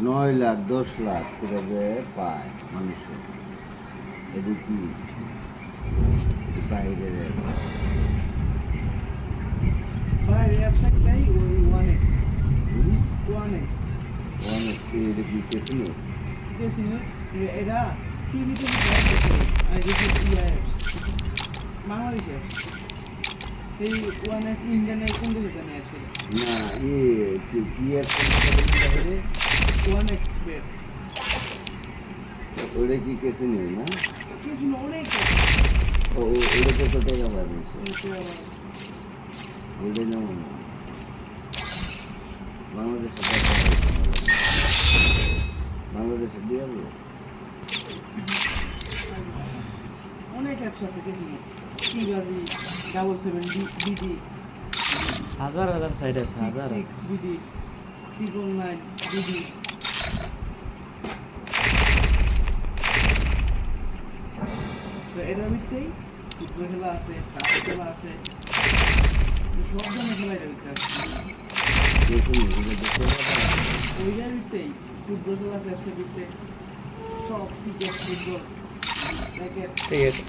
9 লাখ 10 লাখ করে যে পায় মানুষের, এটা কি বাইরের বাইরের ওয়েবসাইটটাই ওই 1x 1x অনেক এটা কি কেসিনো? কেসিনো। এরা টিভিতে দেখে আর কিছু ইয়া বাংলাদেশে এই 1x ইন্ডিয়ানের কোন দেশে নেয় আসলে না কি কি একটা 1x বেট ওটা কি কেসিনো না? কেসিনো অনেক ওটা কত টাকা পাবে? ওটা যেমন বাংলাদেশে দিয়ে যাবো। অনেক অ্যাপস আছে কেসিনো, টিবাজি 77 বিডি হাজার হাজার সাইট আছে, হাজার 6 বিডি 999 বিডি। তো এটার ভিতরেই ফুটবল খেলা আছে, কাবাডি খেলা আছে, সব ধরনের খেলা এটার ভিতরে আছে। ওইটার ভিতরেই ফুটবল খেলা আছে, অ্যাপসের ভিতরে সব ক্রিকেট ফুটবল র্যাকেট ঠিক আছে।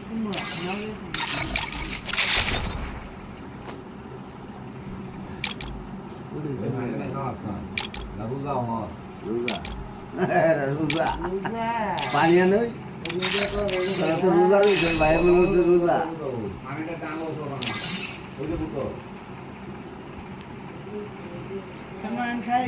তোমরা নাও রোজা পানিয়া নই তো রোজা রয়েছে ভাই বলছে রোজা কেমন খাই